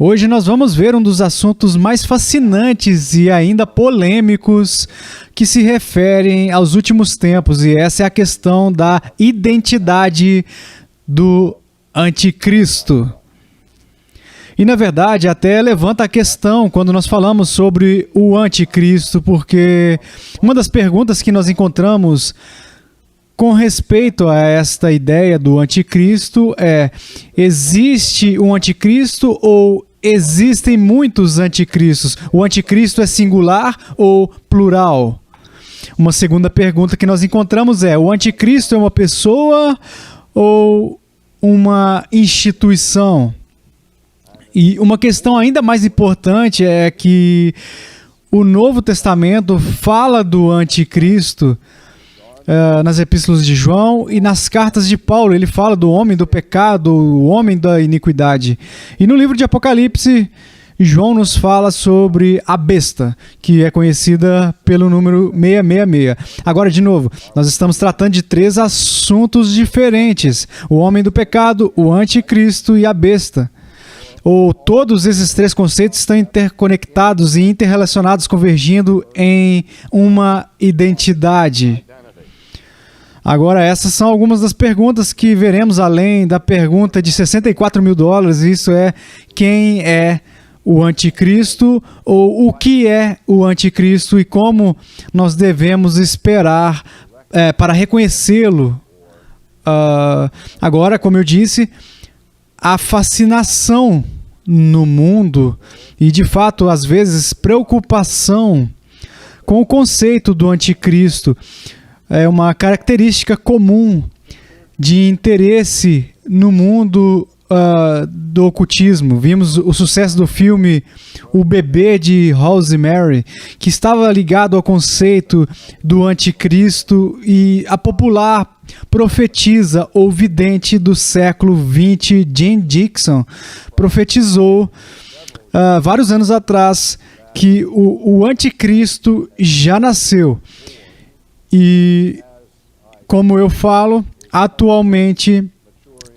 Hoje nós vamos ver um dos assuntos mais fascinantes e ainda polêmicos que se referem aos últimos tempos, e essa é a questão da identidade do anticristo. E na verdade até levanta a questão quando nós falamos sobre o anticristo, porque uma das perguntas que nós encontramos com respeito a esta ideia do anticristo é: existe um anticristo ou existem muitos anticristos? O anticristo é singular ou plural? Uma segunda pergunta que nós encontramos é: o anticristo é uma pessoa ou uma instituição? E uma questão ainda mais importante é que o Novo Testamento fala do anticristo nas epístolas de João e nas cartas de Paulo. Ele fala do homem do pecado, o homem da iniquidade. E no livro de Apocalipse, João nos fala sobre a besta, que é conhecida pelo número 666. Agora, de novo, nós estamos tratando de 3 assuntos diferentes: o homem do pecado, o anticristo e a besta. Ou todos esses 3 conceitos estão interconectados e interrelacionados, convergindo em uma identidade. Agora, essas são algumas das perguntas que veremos além da pergunta de $64 mil, isso é: quem é o anticristo, ou o que é o anticristo e como nós devemos esperar para reconhecê-lo. Agora, como eu disse, a fascinação no mundo e, de fato, às vezes, preocupação com o conceito do anticristo é uma característica comum de interesse no mundo do ocultismo. Vimos o sucesso do filme O Bebê de Rosemary, que estava ligado ao conceito do anticristo, e a popular profetisa ou vidente do século XX, Jane Dixon, profetizou vários anos atrás que o anticristo já nasceu. E, como eu falo, atualmente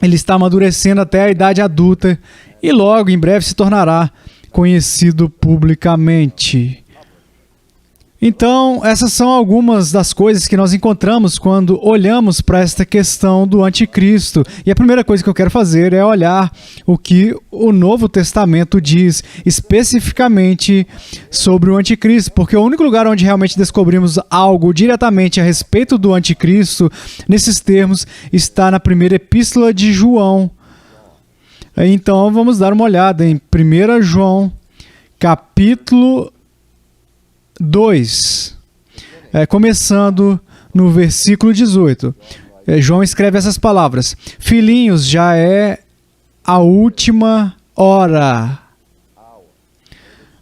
ele está amadurecendo até a idade adulta e logo em breve se tornará conhecido publicamente. Então, essas são algumas das coisas que nós encontramos quando olhamos para esta questão do anticristo. E a primeira coisa que eu quero fazer é olhar o que o Novo Testamento diz especificamente sobre o anticristo, porque o único lugar onde realmente descobrimos algo diretamente a respeito do anticristo, nesses termos, está na primeira epístola de João. Então, vamos dar uma olhada em 1 João, capítulo 2, começando no versículo 18. João escreve essas palavras: filhinhos, já é a última hora.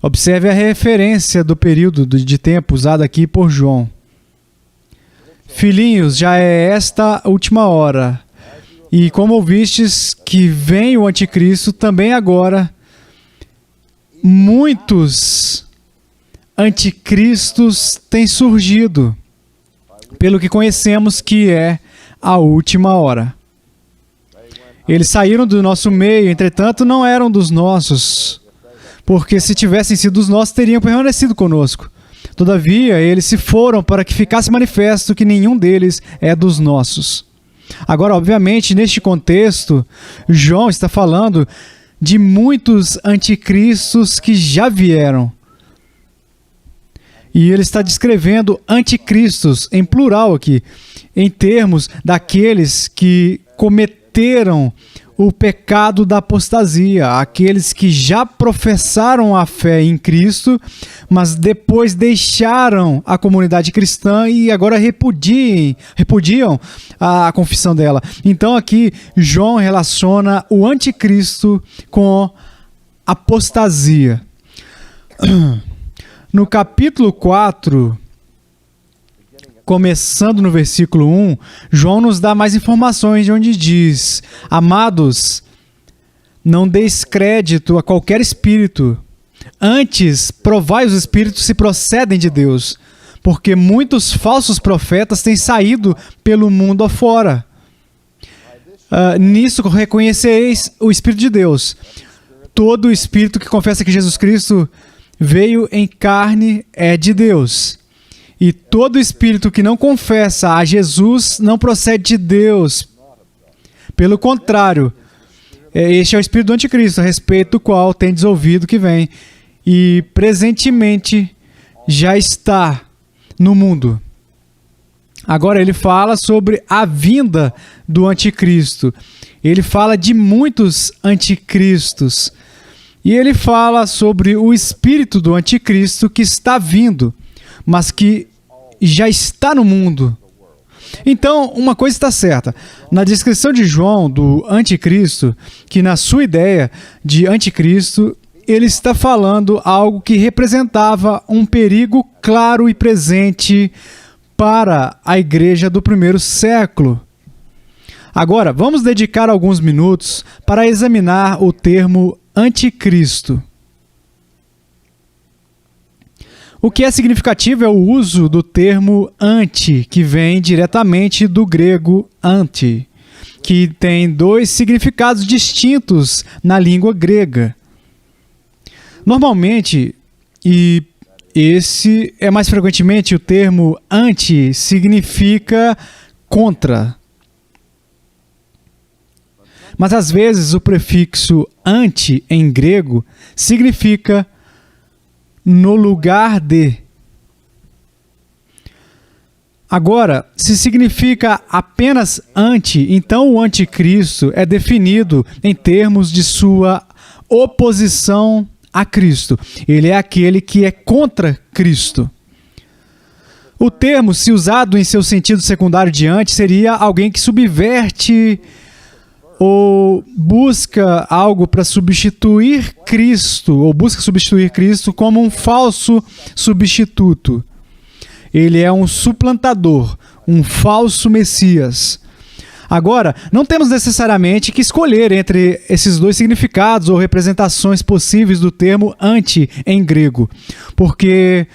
Observe a referência do período de tempo usado aqui por João. Filhinhos, já é esta última hora. E como ouvistes que vem o anticristo, também agora muitos anticristos têm surgido, pelo que conhecemos que é a última hora. Eles saíram do nosso meio, entretanto não eram dos nossos, porque se tivessem sido dos nossos, teriam permanecido conosco. Todavia, eles se foram para que ficasse manifesto que nenhum deles é dos nossos. Agora, obviamente, neste contexto, João está falando de muitos anticristos que já vieram. E ele está descrevendo anticristos em plural aqui, em termos daqueles que cometeram o pecado da apostasia, aqueles que já professaram a fé em Cristo, mas depois deixaram a comunidade cristã e agora repudiam a confissão dela. Então aqui João relaciona o anticristo com apostasia. No capítulo 4, começando no versículo 1, João nos dá mais informações, de onde diz: amados, não deis crédito a qualquer espírito, antes provai os espíritos se procedem de Deus, porque muitos falsos profetas têm saído pelo mundo afora. Nisso reconhecereis o Espírito de Deus. todo espírito que confessa que Jesus Cristo veio em carne é de Deus. E todo espírito que não confessa a Jesus não procede de Deus. Pelo contrário, este é o espírito do anticristo, a respeito do qual tendes ouvido que vem e presentemente já está no mundo. Agora ele fala sobre a vinda do anticristo. Ele fala de muitos anticristos. E ele fala sobre o espírito do anticristo que está vindo, mas que já está no mundo. Então, uma coisa está certa. Na descrição de João do anticristo, que na sua ideia de anticristo, ele está falando algo que representava um perigo claro e presente para a igreja do primeiro século. Agora, vamos dedicar alguns minutos para examinar o termo anticristo. O que é significativo é o uso do termo anti, que vem diretamente do grego anti, que tem dois significados distintos na língua grega. Normalmente, e esse é mais frequentemente, o termo anti significa contra. Mas às vezes o prefixo anti em grego significa no lugar de. Agora, se significa apenas anti, então o anticristo é definido em termos de sua oposição a Cristo. Ele é aquele que é contra Cristo. O termo, se usado em seu sentido secundário de anti, seria alguém que subverte ou busca algo para substituir Cristo, ou busca substituir Cristo como um falso substituto. Ele é um suplantador, um falso Messias. Agora, não temos necessariamente que escolher entre esses dois significados ou representações possíveis do termo anti em grego, porque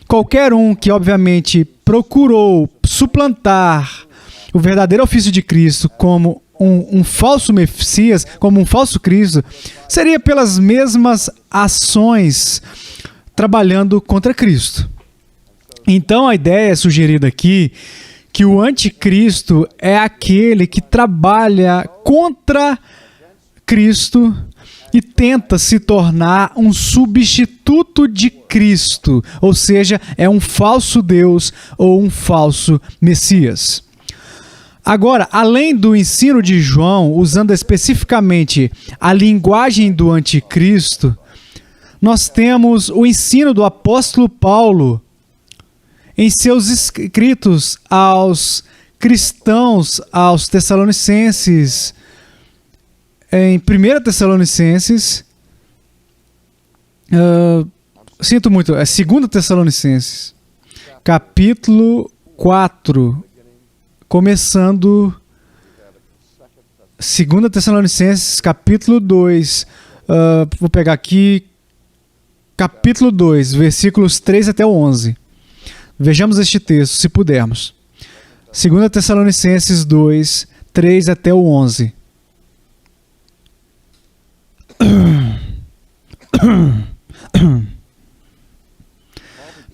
qualquer um que, obviamente, procurou suplantar o verdadeiro ofício de Cristo como um falso Messias, como um falso Cristo, seria pelas mesmas ações trabalhando contra Cristo. Então a ideia é sugerida aqui que o anticristo é aquele que trabalha contra Cristo e tenta se tornar um substituto de Cristo, ou seja, é um falso Deus ou um falso Messias. Agora, além do ensino de João, usando especificamente a linguagem do anticristo, nós temos o ensino do apóstolo Paulo em seus escritos aos cristãos, aos Tessalonicenses, em 1 Tessalonicenses, sinto muito, é 2 Tessalonicenses, capítulo 4, começando 2 Tessalonicenses, capítulo 2, vou pegar aqui, capítulo 2, versículos 3 até o 11. Vejamos este texto, se pudermos. 2 Tessalonicenses 2, 3 até o 11.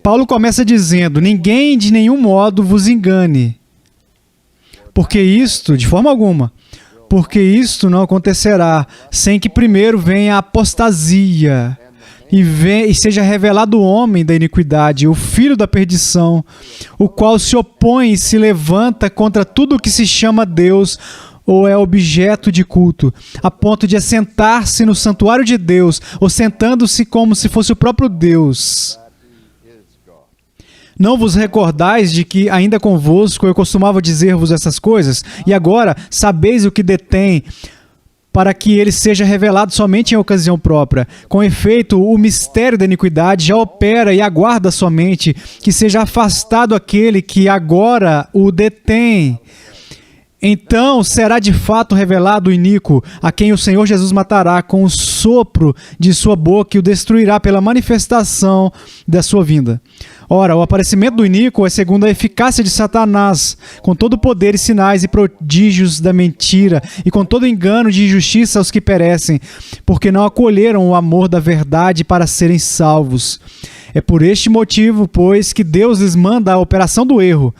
Paulo começa dizendo: ninguém de nenhum modo vos engane, porque isto, de forma alguma, porque isto não acontecerá sem que primeiro venha a apostasia e seja revelado o homem da iniquidade, o filho da perdição, o qual se opõe e se levanta contra tudo o que se chama Deus ou é objeto de culto, a ponto de assentar-se no santuário de Deus, ou sentando-se como se fosse o próprio Deus. Não vos recordais de que ainda convosco eu costumava dizer-vos essas coisas? E agora sabeis o que detém, para que ele seja revelado somente em ocasião própria. Com efeito, o mistério da iniquidade já opera e aguarda somente que seja afastado aquele que agora o detém. Então será de fato revelado o iníquo, a quem o Senhor Jesus matará com o sopro de sua boca e o destruirá pela manifestação da sua vinda. Ora, o aparecimento do iníquo é segundo a eficácia de Satanás, com todo o poder e sinais e prodígios da mentira, e com todo engano de injustiça aos que perecem, porque não acolheram o amor da verdade para serem salvos. É por este motivo, pois, que Deus lhes manda a operação do erro,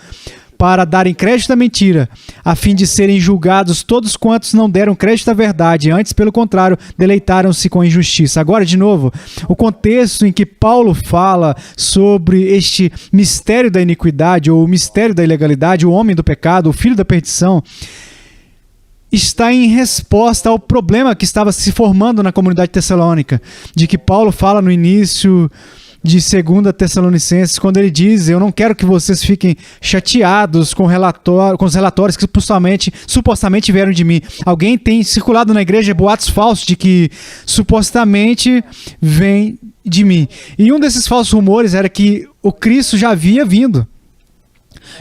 para darem crédito à mentira, a fim de serem julgados todos quantos não deram crédito à verdade, antes, pelo contrário, deleitaram-se com a injustiça. Agora, de novo, o contexto em que Paulo fala sobre este mistério da iniquidade, ou o mistério da ilegalidade, o homem do pecado, o filho da perdição, está em resposta ao problema que estava se formando na comunidade tessalônica, de que Paulo fala no início de 2 Tessalonicenses, quando ele diz: eu não quero que vocês fiquem chateados com os relatórios que supostamente vieram de mim. Alguém tem circulado na igreja boatos falsos de que supostamente vem de mim. E um desses falsos rumores era que o Cristo já havia vindo.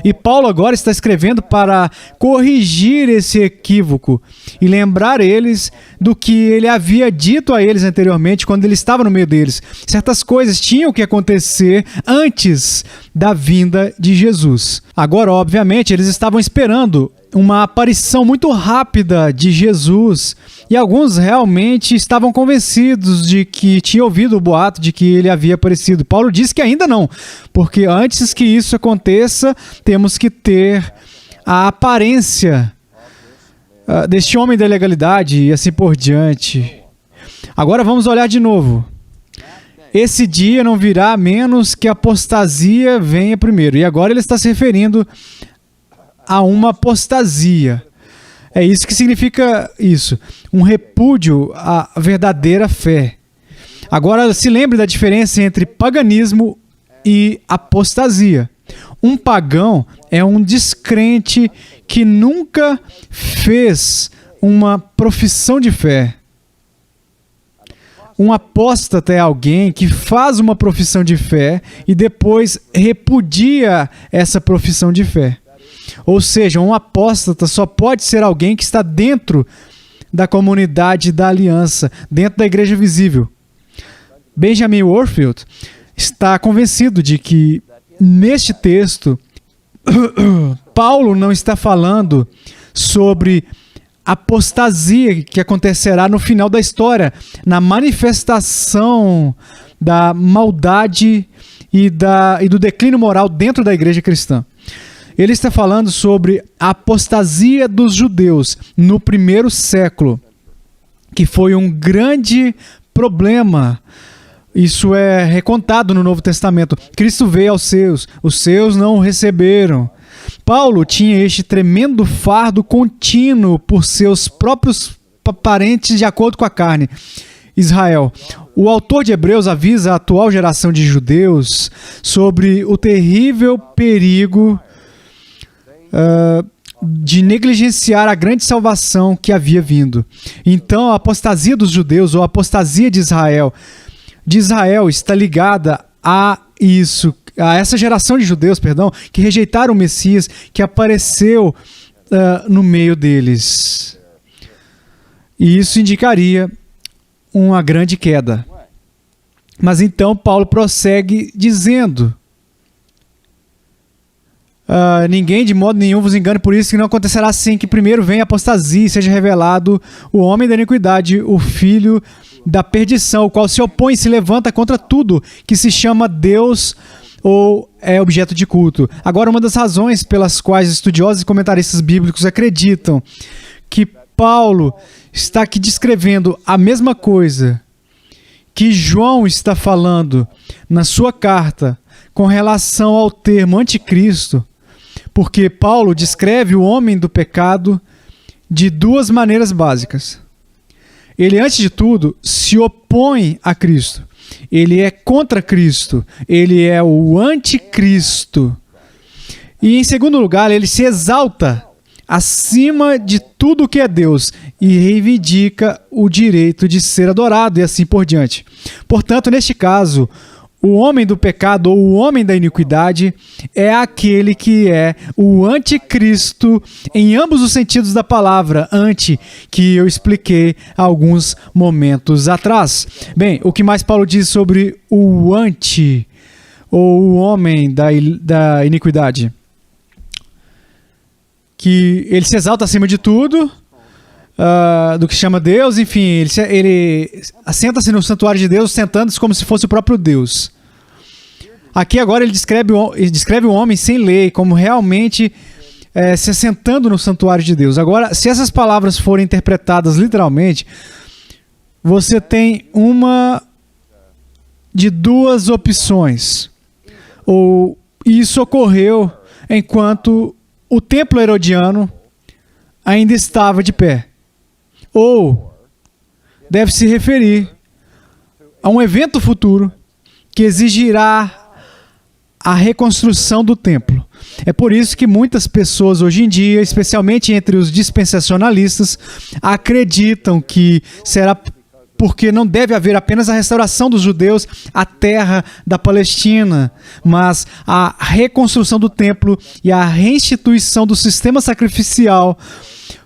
E Paulo agora está escrevendo para corrigir esse equívoco e lembrar eles do que ele havia dito a eles anteriormente quando ele estava no meio deles. Certas coisas tinham que acontecer antes da vinda de Jesus. Agora, obviamente, eles estavam esperando uma aparição muito rápida de Jesus, e alguns realmente estavam convencidos de que tinham ouvido o boato de que ele havia aparecido. Paulo disse que ainda não, porque antes que isso aconteça, temos que ter a aparência deste homem da legalidade e assim por diante. Agora vamos olhar de novo. Esse dia não virá a menos que a apostasia venha primeiro. E agora ele está se referindo a uma apostasia. É isso que significa isso. Um repúdio à verdadeira fé. Agora se lembre da diferença entre paganismo e apostasia. Um pagão é um descrente que nunca fez uma profissão de fé. Um apóstata é alguém que faz uma profissão de fé e depois repudia essa profissão de fé. Ou seja, um apóstata só pode ser alguém que está dentro da comunidade da aliança, dentro da igreja visível. Benjamin Warfield está convencido de que neste texto Paulo não está falando sobre apostasia que acontecerá no final da história, na manifestação da maldade e do declínio moral dentro da igreja cristã. Ele está falando sobre a apostasia dos judeus no primeiro século, que foi um grande problema. Isso é recontado no Novo Testamento. Cristo veio aos seus, os seus não o receberam. Paulo tinha este tremendo fardo contínuo por seus próprios parentes de acordo com a carne, Israel. O autor de Hebreus avisa a atual geração de judeus sobre o terrível perigo de negligenciar a grande salvação que havia vindo. Então a apostasia dos judeus, ou a apostasia de Israel está ligada a isso, a essa geração de judeus, que rejeitaram o Messias, que apareceu no meio deles. E isso indicaria uma grande queda. Mas então Paulo prossegue dizendo: ninguém de modo nenhum vos engane por isso, que não acontecerá assim que primeiro venha a apostasia e seja revelado o homem da iniquidade, o filho da perdição, o qual se opõe e se levanta contra tudo que se chama Deus ou é objeto de culto. Agora, uma das razões pelas quais estudiosos e comentaristas bíblicos acreditam que Paulo está aqui descrevendo a mesma coisa que João está falando na sua carta com relação ao termo anticristo, porque Paulo descreve o homem do pecado de duas maneiras básicas. Ele, antes de tudo, se opõe a Cristo. Ele é contra Cristo. Ele é o anticristo. E, em segundo lugar, ele se exalta acima de tudo que é Deus e reivindica o direito de ser adorado e assim por diante. Portanto, neste caso, o homem do pecado ou o homem da iniquidade é aquele que é o anticristo em ambos os sentidos da palavra, que eu expliquei alguns momentos atrás. Bem, o que mais Paulo diz sobre o ou o homem da iniquidade? Que ele se exalta acima de tudo, do que chama Deus, enfim, ele assenta-se no santuário de Deus, sentando-se como se fosse o próprio Deus. Aqui agora ele descreve o homem sem lei, como realmente se assentando no santuário de Deus. Agora, se essas palavras forem interpretadas literalmente, você tem uma de duas opções. Ou isso ocorreu enquanto o templo herodiano ainda estava de pé. Ou deve se referir a um evento futuro que exigirá a reconstrução do templo. É por isso que muitas pessoas hoje em dia, especialmente entre os dispensacionalistas, acreditam que será porque não deve haver apenas a restauração dos judeus à terra da Palestina, mas a reconstrução do templo e a reinstituição do sistema sacrificial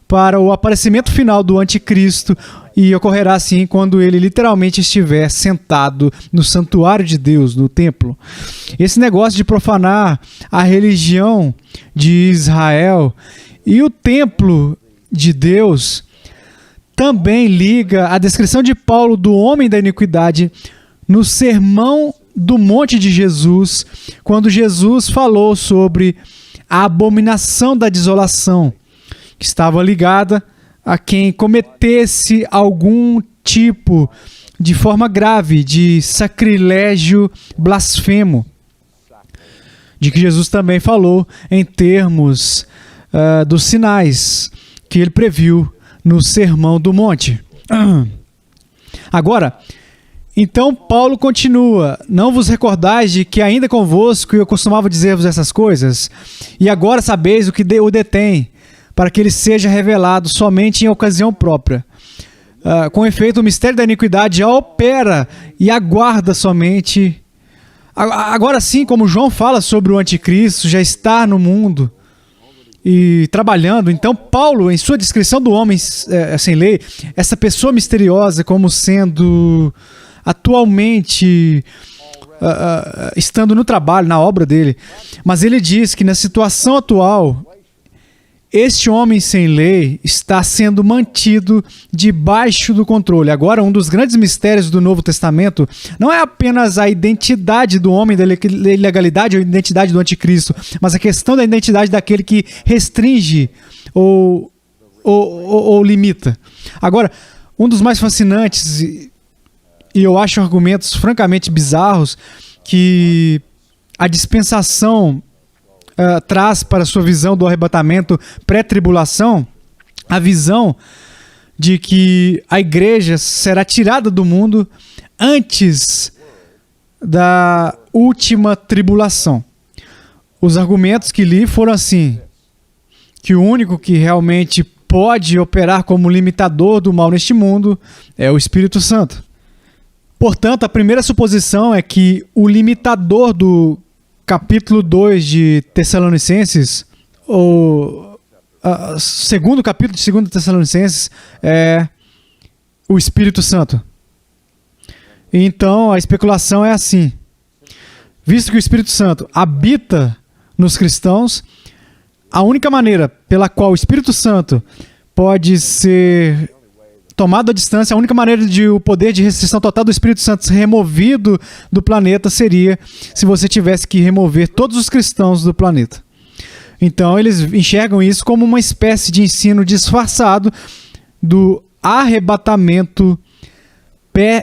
para o aparecimento final do anticristo, e ocorrerá assim quando ele literalmente estiver sentado no santuário de Deus, no templo. Esse negócio de profanar a religião de Israel e o templo de Deus também liga a descrição de Paulo do homem da iniquidade no Sermão do Monte de Jesus, quando Jesus falou sobre a abominação da desolação, que estava ligada a quem cometesse algum tipo de forma grave de sacrilégio blasfemo, de que Jesus também falou em termos dos sinais que ele previu no Sermão do Monte. Agora, então Paulo continua: não vos recordais de que ainda convosco eu costumava dizer-vos essas coisas? E agora sabeis o que o detém, para que ele seja revelado somente em ocasião própria. Com efeito, o mistério da iniquidade já opera e aguarda somente. Agora sim, como João fala sobre o anticristo, já está no mundo e trabalhando. Então Paulo, em sua descrição do homem sem lei, essa pessoa misteriosa como sendo atualmente estando no trabalho, na obra dele, mas ele diz que na situação atual este homem sem lei está sendo mantido debaixo do controle. Agora, um dos grandes mistérios do Novo Testamento não é apenas a identidade do homem da ilegalidade ou a identidade do anticristo, mas a questão da identidade daquele que restringe ou limita. Agora, um dos mais fascinantes, e eu acho argumentos francamente bizarros, que a dispensação traz para sua visão do arrebatamento pré-tribulação, a visão de que a igreja será tirada do mundo antes da última tribulação. Os argumentos que li foram assim: que o único que realmente pode operar como limitador do mal neste mundo é o Espírito Santo. Portanto, a primeira suposição é que o limitador do capítulo 2 de Tessalonicenses, ou segundo capítulo de 2 Tessalonicenses, é o Espírito Santo. Então a especulação é assim: visto que o Espírito Santo habita nos cristãos, a única maneira pela qual o Espírito Santo pode ser tomado à distância, a única maneira de o poder de restrição total do Espírito Santo ser removido do planeta seria se você tivesse que remover todos os cristãos do planeta. Então eles enxergam isso como uma espécie de ensino disfarçado do arrebatamento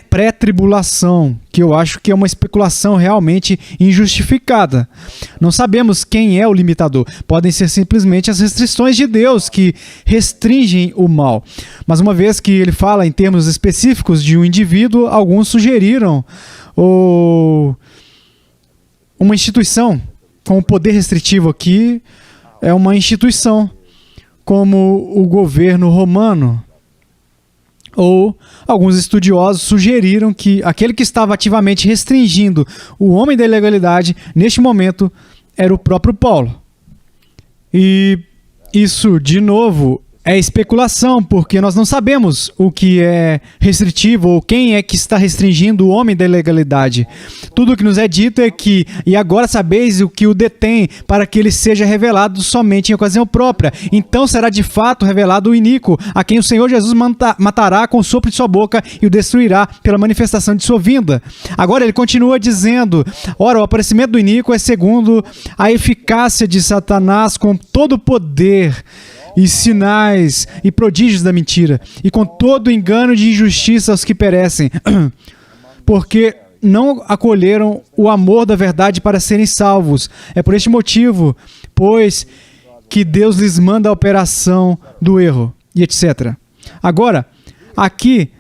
pré-tribulação, que eu acho que é uma especulação realmente injustificada. Não sabemos quem é o limitador. Podem ser simplesmente as restrições de Deus que restringem o mal. Mas uma vez que ele fala em termos específicos de um indivíduo, alguns sugeriram uma instituição com o poder restritivo aqui é uma instituição como o governo romano, Ou alguns estudiosos sugeriram que aquele que estava ativamente restringindo o homem da ilegalidade, neste momento, era o próprio Paulo. E isso, de novo, é especulação, porque nós não sabemos o que é restritivo ou quem é que está restringindo o homem da ilegalidade. Tudo o que nos é dito é que, e agora sabeis o que o detém, para que ele seja revelado somente em ocasião própria. Então será de fato revelado o iníquo, a quem o Senhor Jesus matará com o sopro de sua boca e o destruirá pela manifestação de sua vinda. Agora ele continua dizendo, ora, o aparecimento do iníquo é segundo a eficácia de Satanás com todo o poder e sinais e prodígios da mentira, e com todo o engano de injustiça aos que perecem, porque não acolheram o amor da verdade para serem salvos. É por este motivo, pois, que Deus lhes manda a operação do erro, e etc. Agora, aqui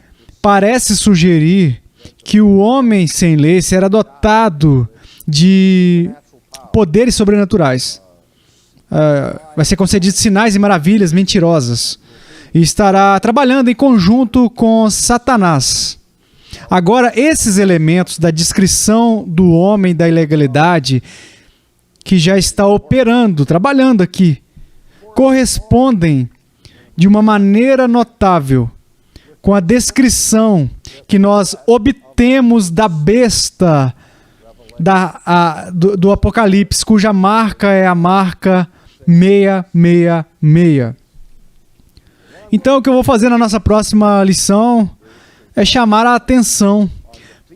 parece sugerir que o homem sem lei será dotado de poderes sobrenaturais. Vai ser concedido sinais e maravilhas mentirosas e estará trabalhando em conjunto com Satanás. Agora, esses elementos da descrição do homem da ilegalidade que já está operando, trabalhando aqui, correspondem de uma maneira notável com a descrição que nós obtemos da besta do Apocalipse, cuja marca é a marca 666. Então, o que eu vou fazer na nossa próxima lição é chamar a atenção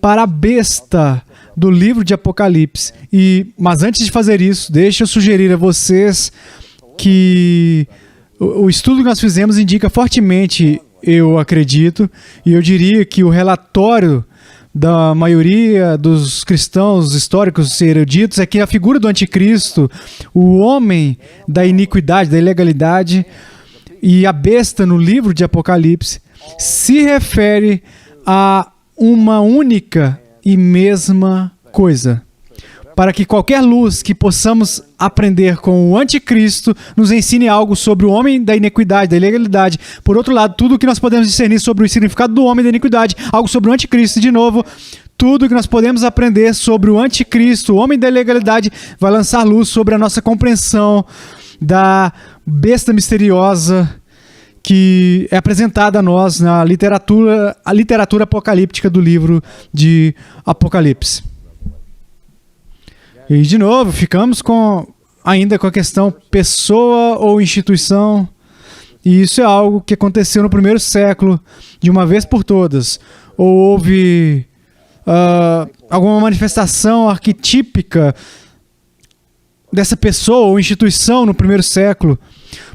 para a besta do livro de Apocalipse. Mas antes de fazer isso, deixa eu sugerir a vocês que o estudo que nós fizemos indica fortemente, eu acredito, e eu diria que o relatório da maioria dos cristãos históricos e eruditos é que a figura do anticristo, o homem da iniquidade, da ilegalidade e a besta no livro de Apocalipse se refere a uma única e mesma coisa. Para que qualquer luz que possamos aprender com o anticristo nos ensine algo sobre o homem da iniquidade, da ilegalidade. Por outro lado, tudo o que nós podemos discernir sobre o significado do homem da iniquidade, algo sobre o anticristo, de novo, tudo o que nós podemos aprender sobre o anticristo, o homem da ilegalidade, vai lançar luz sobre a nossa compreensão da besta misteriosa que é apresentada a nós na literatura apocalíptica do livro de Apocalipse. E, de novo, ficamos ainda com a questão pessoa ou instituição. E isso é algo que aconteceu no primeiro século, de uma vez por todas. Ou houve alguma manifestação arquetípica dessa pessoa ou instituição no primeiro século.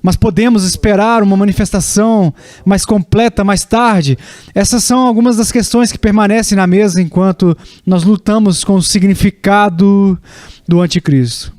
Mas podemos esperar uma manifestação mais completa mais tarde? Essas são algumas das questões que permanecem na mesa enquanto nós lutamos com o significado do anticristo.